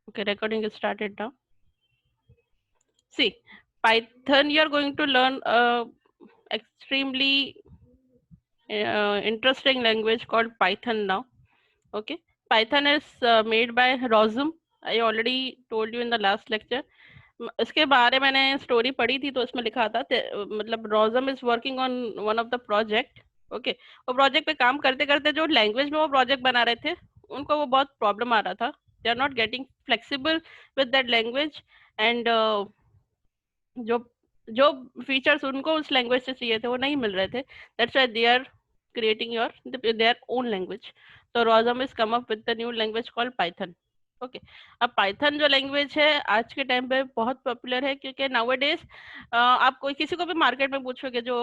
Okay, recording is started now. See, Python, you are going to learn a extremely interesting language called Python now. Okay, Python is made by Rosum. I already told you in the last lecture. इसके बारे मैंने story पढ़ी थी तो उसमें लिखा था मतलब Rossum is working on one of the project. Okay, वो प्रोजेक्ट पे काम करते करते जो लैंग्वेज में वो प्रोजेक्ट बना रहे थे उनको वो बहुत प्रॉब्लम आ रहा था। They are not getting flexible with that language and जो जो फीचर्स उनको उस लैंग्वेज से चाहिए थे वो नहीं मिल रहे थे। That's why they are creating your their own language. तो Rossum is come up with the new language called Python. Okay, अब पाइथन जो लैंग्वेज है आज के टाइम पे बहुत पॉपुलर है क्योंकि नाउअडेज आप कोई किसी को भी मार्केट में पूछोगे जो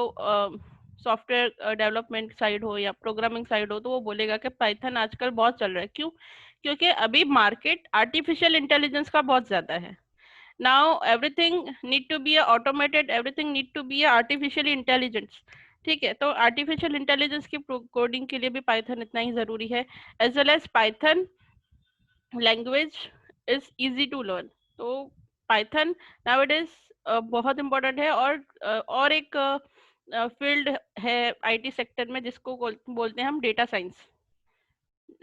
सॉफ्टवेयर डेवलपमेंट साइड हो या प्रोग्रामिंग साइड हो तो वो बोलेगा कि पाइथन आजकल बहुत चल रहा है। क्यों? क्योंकि अभी मार्केट आर्टिफिशियल इंटेलिजेंस का बहुत ज्यादा है। now everything need to be automated, everything need to be artificially intelligence। ठीक है, तो आर्टिफिशियल इंटेलिजेंस की कोडिंग के लिए भी पाइथन इतना ही जरूरी है। As well as Python language is easy to learn. तो पाइथन नाउअडेज बहुत इम्पोर्टेंट है। और एक फील्ड है आईटी सेक्टर में जिसको बोलते हैं हम डेटा साइंस।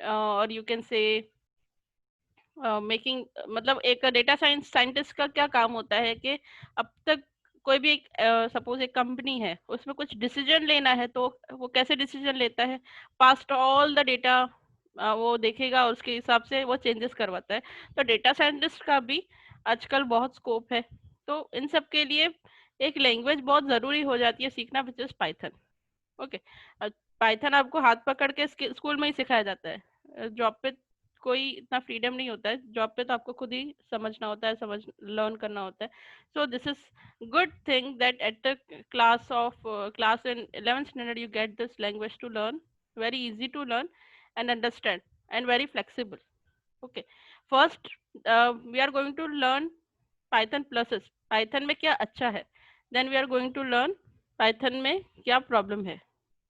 और यू कैन से मेकिंग मतलब एक डेटा साइंस साइंटिस्ट का क्या काम होता है कि अब तक कोई भी एक सपोज एक कंपनी है उसमें कुछ डिसीजन लेना है तो वो कैसे डिसीजन लेता है, पास्ट ऑल द डेटा वो देखेगा और उसके हिसाब से वो चेंजेस करवाता है। तो डेटा साइंटिस्ट का भी आजकल बहुत स्कोप है। तो इन सब के लिए एक लैंग्वेज बहुत ज़रूरी हो जाती है सीखना, which is Python. Okay, Python आपको हाथ पकड़ के स्कूल में ही सिखाया जाता है। जॉब पे कोई इतना फ्रीडम नहीं होता है। जॉब पे तो आपको खुद ही समझना होता है, समझ लर्न करना होता है। So this is good thing that at the class in 11th standard you get this language to learn, very easy to learn and understand and very flexible। okay, first we are going to learn python pluses, python में क्या अच्छा है। then we are going to learn python में क्या problem है।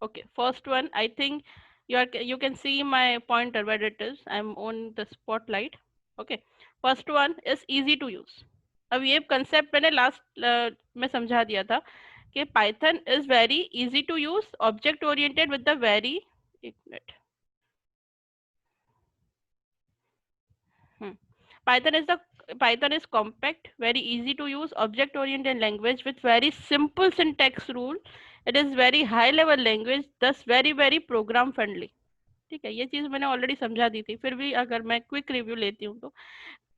okay, first one I think you can see my pointer where it is, I'm on the spotlight। okay, first one is easy to use। अब ये concept मैंने last में समझा दिया था कि Python is very easy to use, object oriented with the very, एक minute, Python is the Python is compact, very easy to use, object-oriented language with very simple syntax rule. It is very high-level language, thus very program friendly। ठीक है, ये चीज मैंने already समझा दी थी, फिर भी अगर मैं क्विक रिव्यू लेती हूँ तो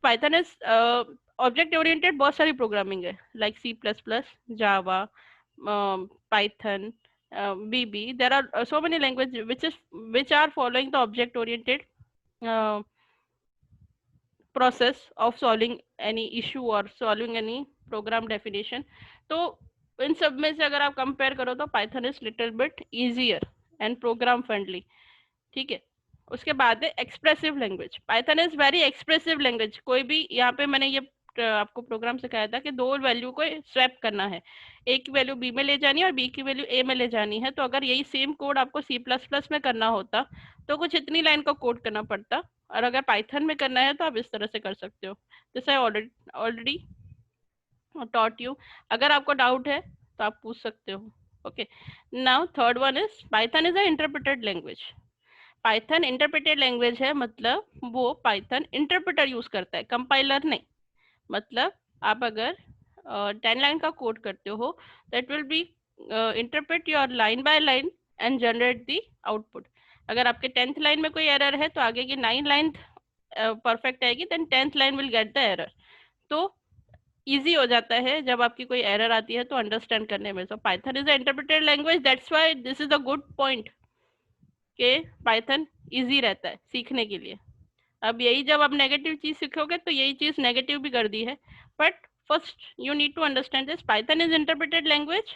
पाइथन इज ऑब्जेक्ट ओरिएंटेड। बहुत सारी प्रोग्रामिंग है like C plus plus, Java, Python, VB. There are so many language which are following the object oriented process of solving any issue or solving any program definition। तो इन सब में से अगर आप compare करो तो Python is little bit easier and program friendly. ठीक है, उसके बाद है expressive language. Python is very expressive language. कोई भी यहाँ पे मैंने ये आपको प्रोग्राम सिखाया था कि दो वैल्यू को स्वैप करना है, ए की वैल्यू बी में ले जानी है और बी की वैल्यू ए में ले जानी है। तो अगर यही सेम कोड आपको सी प्लस प्लस में करना होता तो कुछ इतनी लाइन का कोड करना पड़ता, और अगर पाइथन में करना है तो आप इस तरह से कर सकते हो। जैसे ऑलरेडी टॉट यू। अगर आपको डाउट है तो आप पूछ सकते हो। Okay, now third one is Python is a interpreted language. Python interpreted language है, मतलब वो पाइथन इंटरप्रेटर यूज करता है, कंपाइलर नहीं। मतलब आप अगर 10 लाइन का कोड करते हो that will be interpret your line by line and generate the output. अगर आपके 10th लाइन में कोई एरर है तो आगे की 9 लाइन परफेक्ट आएगी, then 10th line will get the error. तो इजी हो जाता है जब आपकी कोई एरर आती है तो अंडरस्टैंड करने में। सो Python is a interpreted language, that's why this is a good point कि पाइथन इजी रहता है सीखने के लिए। अब यही जब आप नेगेटिव चीज सीखोगे तो यही चीज नेगेटिव भी कर दी है। But first you need to understand this: Python is interpreted language,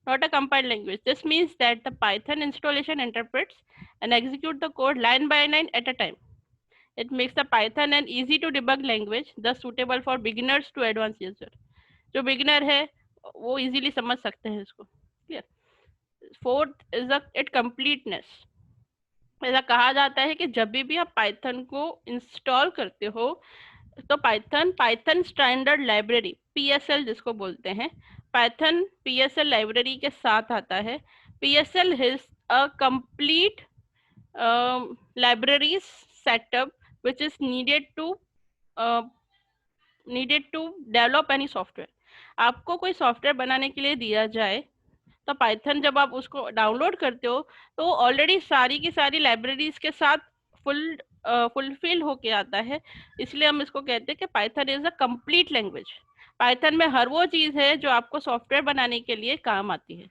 not a compiled language। This means that the Python installation interprets and execute the code line by line at a time। It makes the Python an easy to debug language, thus suitable for beginners to advanced user। जो beginner है वो easily समझ सकते हैं इसको। Clear? Fourth is it completeness। ऐसा कहा जाता है कि जब भी आप पाइथन को इंस्टॉल करते हो तो पाइथन स्टैंडर्ड लाइब्रेरी पीएसएल जिसको बोलते हैं, पाइथन पीएसएल लाइब्रेरी के साथ आता है। PSL is a complete library setup which is needed to develop any software. आपको कोई सॉफ्टवेयर बनाने के लिए दिया जाए तो पाइथन जब आप उसको डाउनलोड करते हो तो ऑलरेडी सारी की सारी लाइब्रेरीज के साथ फुलफिल होके आता है। इसलिए हम इसको कहते हैं कि Python is a complete language. Python में हर वो चीज़ है जो आपको सॉफ्टवेयर बनाने के लिए काम आती है।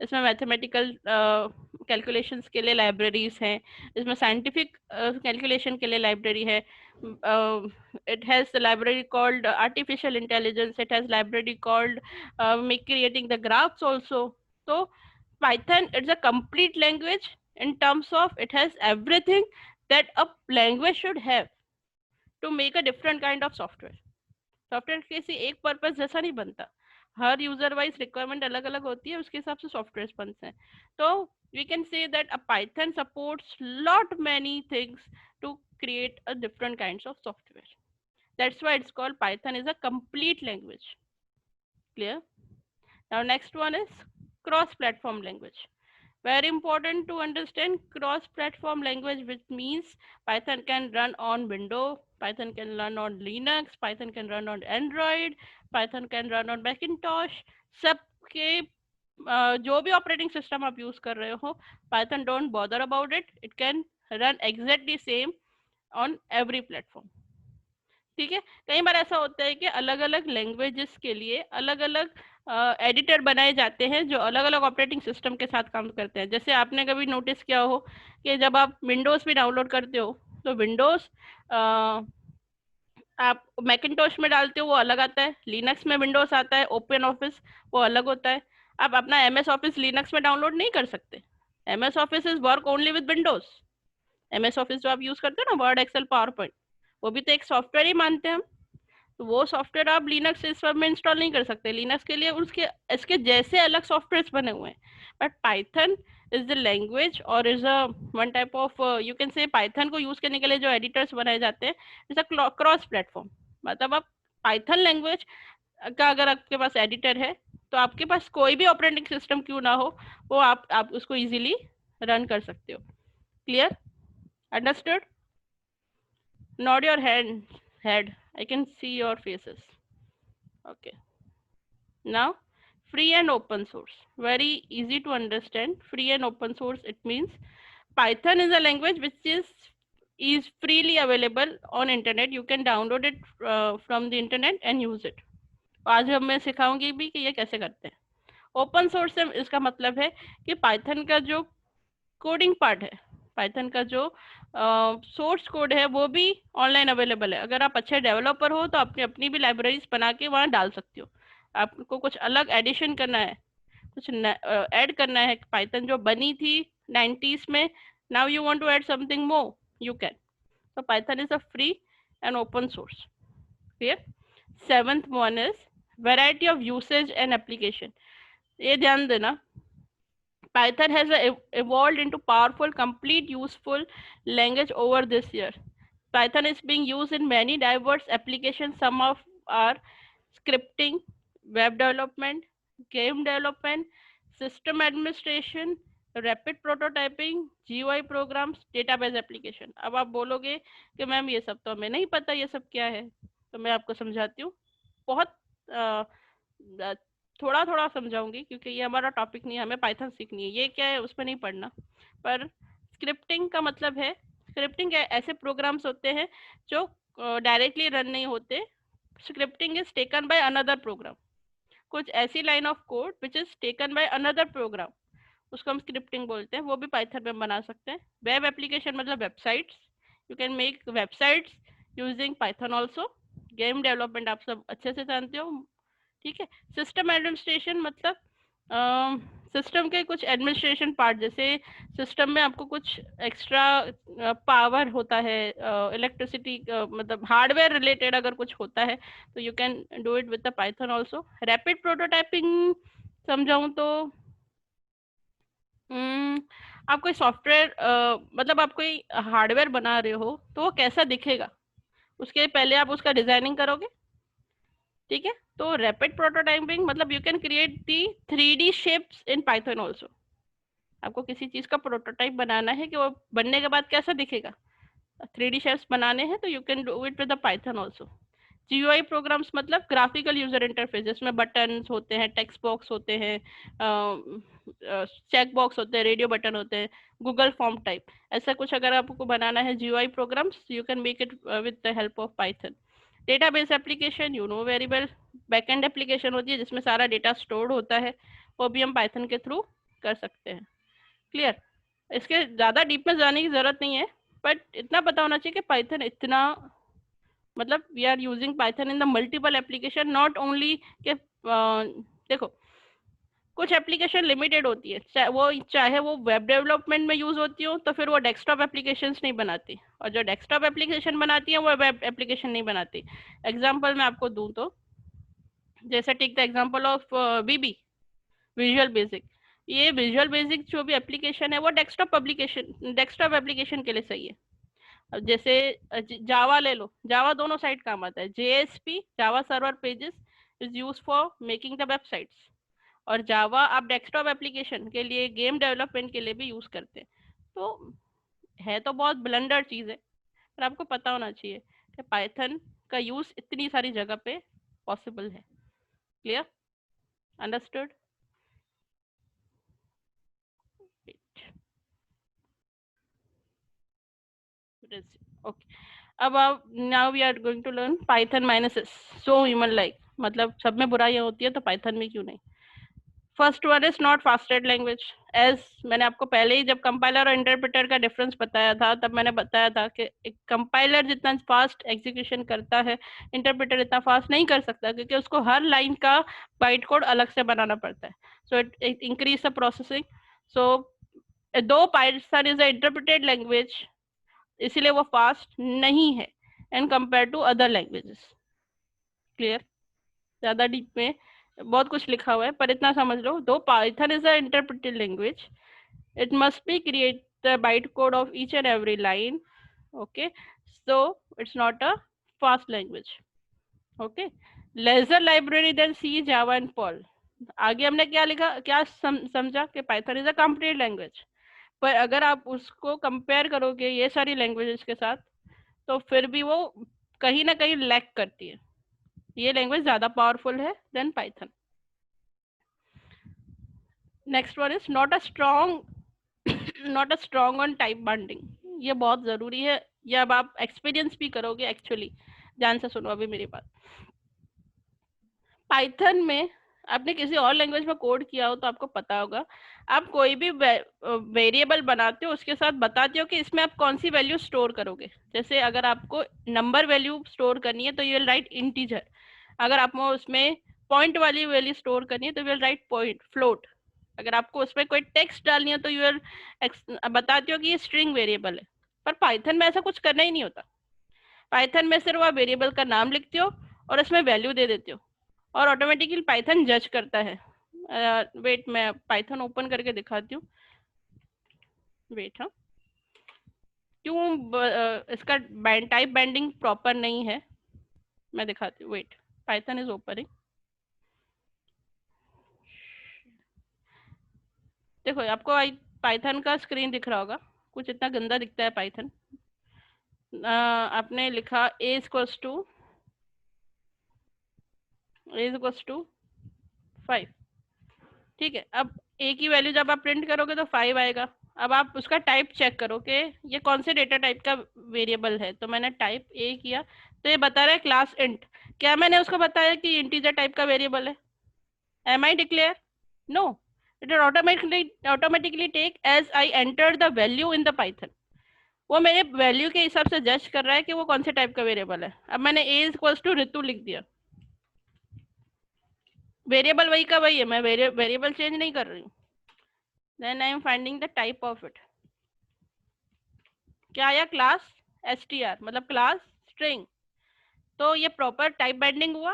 इसमें मैथमेटिकल कैलकुलेशंस के लिए लाइब्रेरीज हैं, इसमें साइंटिफिक कैलकुलेशन के लिए लाइब्रेरी है। It has the library called artificial intelligence, it has library called creating the graphs also. तो Python it's a complete language in terms of it has everything that a language should have to make a different kind of software। Software किसी एक purpose जैसा नहीं बनता, हर user wise requirement अलग अलग होती है, उसके हिसाब से सॉफ्टवेयर बनते हैं। तो we can say that a Python supports lot many things to create a different kinds of software. That's why it's called Python is a complete language. Clear? Now next one is cross platform language. Very important to understand cross-platform language, which means Python can run on Windows, Python can run on Linux, Python can run on Android, Python can run on Macintosh। सबके जो भी operating system आप use कर रहे हो, Python don't bother about it, it can run exactly same on every platform। ठीक है, कई बार ऐसा होता है कि अलग अलग लैंग्वेजेस के लिए अलग अलग एडिटर बनाए जाते हैं जो अलग अलग ऑपरेटिंग सिस्टम के साथ काम करते हैं। जैसे आपने कभी नोटिस किया हो कि जब आप विंडोज़ भी डाउनलोड करते हो तो विंडोज़ आप मैकिनटॉश में डालते हो वो अलग आता है, लिनक्स में विंडोज़ आता है, ओपन ऑफिस वो अलग होता है। आप अपना एमएस ऑफिस लिनक्स में डाउनलोड नहीं कर सकते। MS office is work only with Windows. MS office जो आप यूज़ करते हो ना, वर्ड एक्सेल पावर पॉइंट, वो भी तो एक सॉफ्टवेयर ही मानते हैं हम। तो वो सॉफ्टवेयर आप लिनक्स इस सब में इंस्टॉल नहीं कर सकते। लिनक्स के लिए उसके इसके जैसे अलग सॉफ्टवेयर बने हुए हैं। But Python is the language और is a one type of you can say Python को यूज करने के लिए जो एडिटर्स बनाए जाते हैं इज अ क्रॉस प्लेटफॉर्म। मतलब आप पाइथन लैंग्वेज का अगर आपके पास एडिटर है तो आपके पास कोई भी ऑपरेटिंग सिस्टम क्यों ना हो, वो आप उसको इजीली रन कर सकते हो। Clear? Understood? Not your head, I can see your faces। Okay, now free and open source, very easy to understand। Free and open source, it means Python is a language which is freely available on internet। You can download it from the internet and use it। आज हम मैं सिखाऊंगी भी कि ये कैसे करते हैं। Open source से इसका मतलब है कि पाइथन का जो कोडिंग पार्ट है, पाइथन का जो सोर्स कोड है वो भी ऑनलाइन अवेलेबल है। अगर आप अच्छे डेवलपर हो तो अपनी अपनी भी लाइब्रेरीज बना के वहाँ डाल सकते हो। आपको कुछ अलग एडिशन करना है, कुछ ऐड करना है, पाइथन जो बनी थी 90s में, now you want to add something more, you can. तो Python is a free and open source. Clear? Seventh one is variety of usage and application. ये ध्यान देना, Python has evolved into powerful, complete, useful language over this year. Python is being used in many diverse applications. Some of are scripting, web development, game development, system administration, rapid prototyping, GUI programs, database application। अब आप बोलोगे कि ma'am ये सब तो हमें नहीं पता, ये सब क्या है, तो मैं आपको समझाती हूँ। बहुत थोड़ा थोड़ा समझाऊंगी क्योंकि ये हमारा टॉपिक नहीं है, हमें पाइथन सीखनी है, ये क्या है उसमें नहीं पढ़ना। पर स्क्रिप्टिंग का मतलब है, स्क्रिप्टिंग ऐसे प्रोग्राम्स होते हैं जो डायरेक्टली रन नहीं होते। Scripting is taken by another program. कुछ ऐसी line of code which is taken by another program, उसको हम स्क्रिप्टिंग बोलते हैं। वो भी पाइथन में बना सकते हैं। वेब एप्लीकेशन मतलब websites, you can make websites using Python also. Game development आप सब अच्छे से जानते हो, ठीक है। सिस्टम एडमिनिस्ट्रेशन मतलब सिस्टम के कुछ एडमिनिस्ट्रेशन पार्ट, जैसे सिस्टम में आपको कुछ एक्स्ट्रा पावर होता है, इलेक्ट्रिसिटी मतलब हार्डवेयर रिलेटेड अगर कुछ होता है तो you can do it with the Python also. Rapid prototyping समझाऊं तो आप कोई सॉफ्टवेयर मतलब आप कोई हार्डवेयर बना रहे हो तो वो कैसा दिखेगा, उसके पहले आप उसका डिजाइनिंग करोगे, ठीक है। तो रैपिड प्रोटोटाइपिंग मतलब you can create the 3D shapes in Python also. आपको किसी चीज का प्रोटोटाइप बनाना है कि वो बनने के बाद कैसा दिखेगा, 3D शेप्स बनाने हैं, तो you can do it with the Python also. GUI programs मतलब ग्राफिकल यूजर इंटरफेस, जिसमें बटन्स होते हैं, टेक्स्ट बॉक्स होते हैं, चेक बॉक्स होते हैं, रेडियो बटन होते हैं, गूगल फॉर्म टाइप, ऐसा कुछ अगर आपको बनाना है GUI programs, you can make it with the help of Python. Database application you know very well, backend application होती है जिसमें सारा डेटा स्टोर्ड होता है, वो भी हम पाइथन के थ्रू कर सकते हैं। क्लियर? इसके ज़्यादा डीप में जाने की ज़रूरत नहीं है, बट इतना पता होना चाहिए कि पाइथन इतना, मतलब we are using Python in the multiple application, not only के देखो कुछ एप्लीकेशन लिमिटेड होती है, चाहे वो वेब डेवलपमेंट में यूज होती हो तो फिर वो डेस्कटॉप एप्लीकेशंस नहीं बनाती, और जो डेस्कटॉप एप्लीकेशन बनाती है वो वेब एप्लीकेशन नहीं बनाती। एग्जांपल मैं आपको दूं तो, जैसे take the example of VB, visual basic. ये विजुअल बेसिक जो भी एप्लीकेशन है वो डेस्कटॉप एप्लीकेशन के लिए सही है। अब जैसे जावा ले लो, जावा दोनों साइड काम आता है, JSP Java server pages is use for making the websites, और जावा आप डेस्कटॉप एप्लीकेशन के लिए, गेम डेवलपमेंट के लिए भी यूज करते हैं। तो है तो बहुत ब्लंडर चीज है, पर आपको पता होना चाहिए कि पाइथन का यूज इतनी सारी जगह पे पॉसिबल है। क्लियर? अंडरस्टूड? ओके, अब आप now we are going to learn Python minuses, so human like, मतलब सब में बुराइयां होती है तो पाइथन में क्यों नहीं। First one is not fastest language. As मैंने आपको पहले ही जब कंपाइलर और इंटरप्रेटर का डिफरेंस बताया था, तब मैंने बताया था कि एक कंपाइलर जितना फास्ट एग्जीक्यूशन करता है, इंटरप्रेटर इतना फास्ट नहीं कर सकता, क्योंकि उसको हर लाइन का बाइट कोड अलग से बनाना पड़ता है। So it increase the processing. So though Python is a interpreted language, इसीलिए वो फास्ट नहीं है and compare to other languages. Clear? ज्यादा डीप में बहुत कुछ लिखा हुआ है, पर इतना समझ लो, दो Python is a interpreted language, it must be create the bytecode of each and every line. Okay, so it's not a fast language. Okay, lesser library than C, Java and Perl. आगे हमने क्या लिखा, क्या समझा कि Python is a complete language, पर अगर आप उसको कंपेयर करोगे ये सारी लैंग्वेजेस के साथ, तो फिर भी वो कहीं ना कहीं लैक करती है। ये लैंग्वेज ज्यादा पावरफुल है than Python. Next one is not a strong on type binding. ये बहुत जरूरी है, ये अब आप एक्सपीरियंस भी करोगे एक्चुअली। ध्यान से सुनो अभी मेरी बात। पाइथन में आपने किसी और लैंग्वेज में कोड किया हो तो आपको पता होगा, आप कोई भी वेरिएबल बनाते हो उसके साथ बताते हो कि इसमें आप कौन सी वैल्यू स्टोर करोगे। जैसे अगर आपको नंबर वैल्यू स्टोर करनी है तो यू विल राइट इंटीजर, अगर आपको उसमें पॉइंट वाली वैल्यू स्टोर करनी है तो you will write point float, अगर आपको उसमें कोई टेक्स्ट डालनी है तो यू विल बताते हो कि ये स्ट्रिंग वेरिएबल है। पर पाइथन में ऐसा कुछ करना ही नहीं होता। पाइथन में सिर्फ आप वेरिएबल का नाम लिखते हो और उसमें वैल्यू दे देते हो, और ऑटोमेटिकली पाइथन जज करता है। वेट मैं पाइथन ओपन करके दिखाती हूँ। वेट, हाँ, क्यों इसका टाइप बाइंडिंग प्रॉपर नहीं है, मैं दिखाती हूँ। Wait, Python is opening. देखो आपको पाइथन का स्क्रीन दिख रहा होगा, कुछ इतना गंदा दिखता है पाइथन। आपने लिखा a इक्वल्स टू 5, ठीक है। अब a की वैल्यू जब आप प्रिंट करोगे तो 5 आएगा। अब आप उसका टाइप चेक करो कि ये कौन से डेटा टाइप का वेरिएबल है, तो मैंने टाइप a किया तो ये बता रहा है क्लास इंट। क्या मैंने उसको बताया कि इंटीजर टाइप का वेरिएबल है? Am I declare? No, it automatically take as I enter the value in the Python. वो मेरे वैल्यू के हिसाब से जज कर रहा है कि वो कौन से टाइप का वेरिएबल है। अब मैंने a इक्वल्स टू ऋतु लिख दिया, वेरिएबल वही का वही है, मैं वेरिएबल चेंज नहीं कर रही हूँ। Then I am finding the type of it. क्या आया? क्लास str, मतलब क्लास स्ट्रिंग। तो ये प्रॉपर टाइप बाइंडिंग हुआ?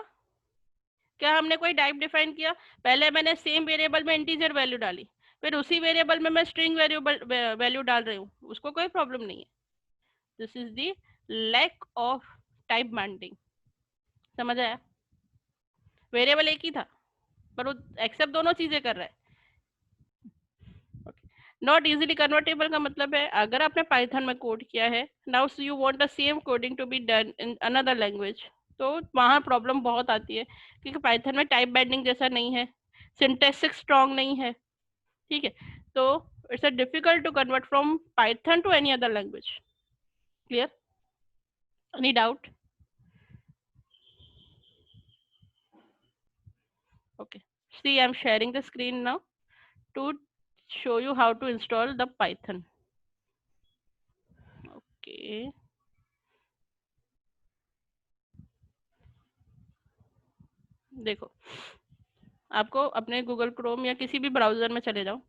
क्या हमने कोई टाइप डिफाइन किया? पहले मैंने सेम वेरिएबल में इंटीजर वैल्यू डाली, फिर उसी वेरिएबल में मैं स्ट्रिंग वैल्यू डाल रही हूँ, उसको कोई प्रॉब्लम नहीं है। This is the lack of type binding. समझ आया? वेरिएबल एक ही था पर वो एक्सेप्ट दोनों चीजें कर रहा है। नॉट इजीली कन्वर्टेबल का मतलब है अगर आपने पाइथन में कोड किया है, now you want the same coding to be done in another language, तो वहाँ प्रॉब्लम बहुत आती है क्योंकि पाइथन में टाइप बाइंडिंग जैसा नहीं है, सिंटैक्स स्ट्रॉन्ग नहीं है, ठीक है? तो it's a difficult to convert from Python to any other language. Clear? Any doubt? Okay, see, I'm sharing the screen now to show you how to install the Python. Okay, देखो, आपको अपने Google Chrome या किसी भी browser में चले जाओ।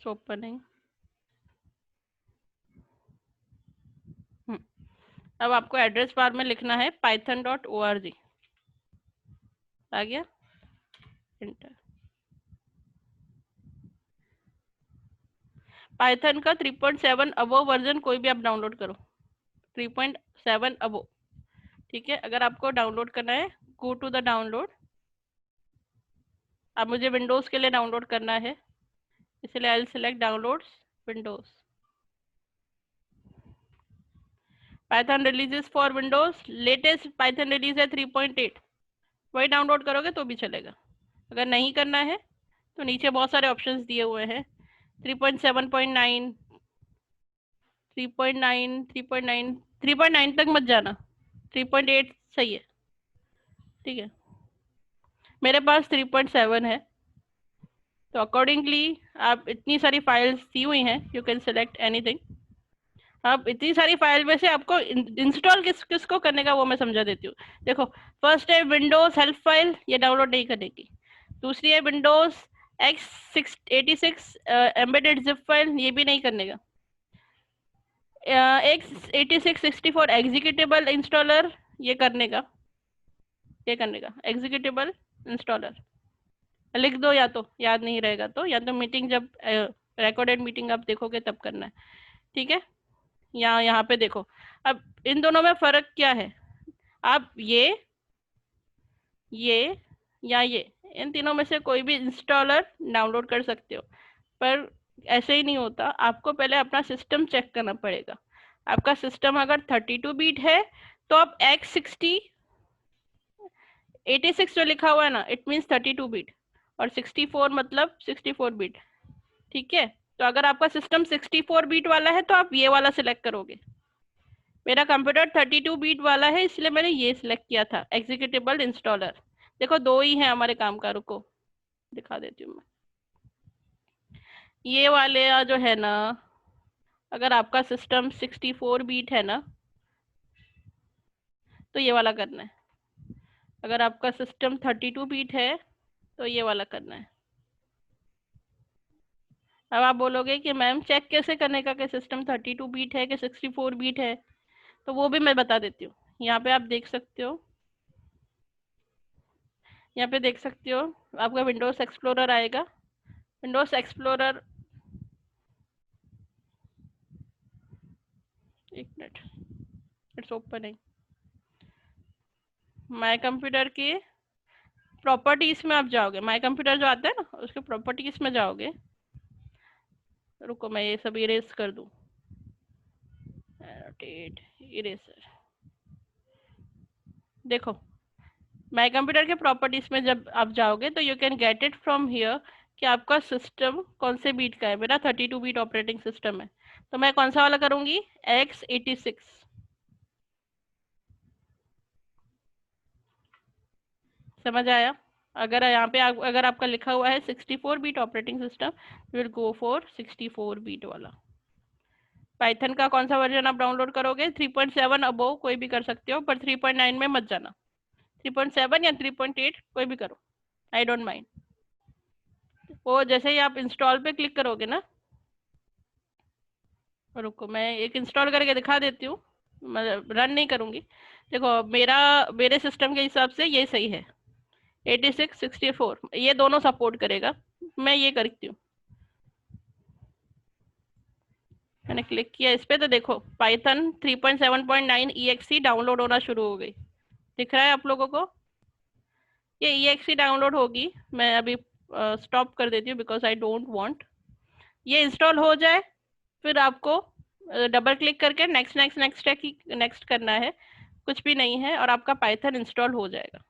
Opening. अब आपको एड्रेस बार में लिखना है python.org। आ गया? इंटर। पाइथन का 3.7 अबो वर्जन कोई भी आप डाउनलोड करो, 3.7 अबो, ठीक है? अगर आपको डाउनलोड करना है, गो टू द डाउनलोड। अब मुझे विंडोज के लिए डाउनलोड करना है, इसलिए आई select downloads Windows. Python releases for Windows, latest Python release है 3.8, वही डाउनलोड करोगे तो भी चलेगा। अगर नहीं करना है तो नीचे बहुत सारे ऑप्शंस दिए हुए हैं, 3.7.9, 3.9, 3.9, 3.9 तक मत जाना, 3.8 सही है, ठीक है? मेरे पास 3.7 है, तो अकॉर्डिंगली आप इतनी सारी फाइल्स दी हुई हैं, यू कैन सेलेक्ट एनीथिंग। अब इतनी सारी फाइल में से आपको इंस्टॉल किसको करने का वो मैं समझा देती हूँ। देखो, फर्स्ट है विंडोज हेल्प फाइल, ये डाउनलोड नहीं करेगी। दूसरी है Windows x86 embedded zip file, ये भी नहीं करने का। x86-64 एग्जीक्यूटेबल इंस्टॉलर, ये करने का, ये करने का एग्जीक्यूटेबल इंस्टॉलर लिख दो, या तो याद नहीं रहेगा तो, या तो मीटिंग जब रिकॉर्डेड मीटिंग आप देखोगे तब करना है, ठीक है? यहाँ पे देखो, अब इन दोनों में फर्क क्या है? आप ये या ये, इन तीनों में से कोई भी इंस्टॉलर डाउनलोड कर सकते हो, पर ऐसे ही नहीं होता। आपको पहले अपना सिस्टम चेक करना पड़ेगा। आपका सिस्टम अगर 32 बीट है तो आप x86 जो लिखा हुआ है ना, इट मीन्स 32 बीट, और 64 मतलब 64 बीट, ठीक है? तो अगर आपका सिस्टम 64 बीट वाला है तो आप ये वाला सिलेक्ट करोगे। मेरा कंप्यूटर 32 बीट वाला है, इसलिए मैंने ये सिलेक्ट किया था, एग्जीक्यूटेबल इंस्टॉलर। देखो, दो ही है हमारे काम का, रुको दिखा देती हूँ मैं। ये वाले जो है ना, अगर आपका सिस्टम 64 बीट है ना तो ये वाला करना है। अगर आपका सिस्टम 32 बीट है तो ये वाला करना है। अब आप बोलोगे कि मैम चेक कैसे करने का कि सिस्टम 32 बीट है कि 64 बीट है, तो वो भी मैं बता देती हूँ। यहाँ पे आप देख सकते हो, यहाँ पे देख सकते हो, आपका विंडोज एक्सप्लोरर आएगा। विंडोज एक्सप्लोरर, एक minute, it's opening. My computer के प्रॉपर्टीज में आप जाओगे, माय कंप्यूटर जो आता है ना उसके प्रॉपर्टीज में जाओगे। रुको मैं ये सब इरेज कर दूं, इरेजर। देखो, माय कंप्यूटर के प्रॉपर्टीज में जब आप जाओगे तो you can get it from here कि आपका सिस्टम कौन से बीट का है। मेरा 32 बीट ऑपरेटिंग सिस्टम है, तो मैं कौन सा वाला करूंगी, x86। समझ आया? अगर यहाँ पे अगर आपका लिखा हुआ है 64 bit operating system, will go for 64 bit वाला। पाइथन का कौन सा वर्जन आप डाउनलोड करोगे, 3.7 अबो कोई भी कर सकते हो, पर 3.9 में मत जाना। 3.7 या 3.8 कोई भी करो, आई डोंट माइंड। वो जैसे ही आप इंस्टॉल पे क्लिक करोगे ना, रुको मैं एक इंस्टॉल करके दिखा देती हूँ, मतलब रन नहीं करूँगी। देखो, मेरे सिस्टम के हिसाब से ये सही है, 86, 64 ये दोनों सपोर्ट करेगा। मैं ये करती हूँ, मैंने क्लिक किया इस पे तो देखो पाइथन 3.7.9 EXE डाउनलोड होना शुरू हो गई। दिख रहा है आप लोगों को? ये EXE डाउनलोड होगी, मैं अभी स्टॉप कर देती हूँ बिकॉज आई डोंट वांट। ये इंस्टॉल हो जाए फिर आपको डबल क्लिक करके नेक्स्ट नेक्स्ट नेक्स्ट नेक्स्ट करना है, कुछ भी नहीं है और आपका पाइथन इंस्टॉल हो जाएगा।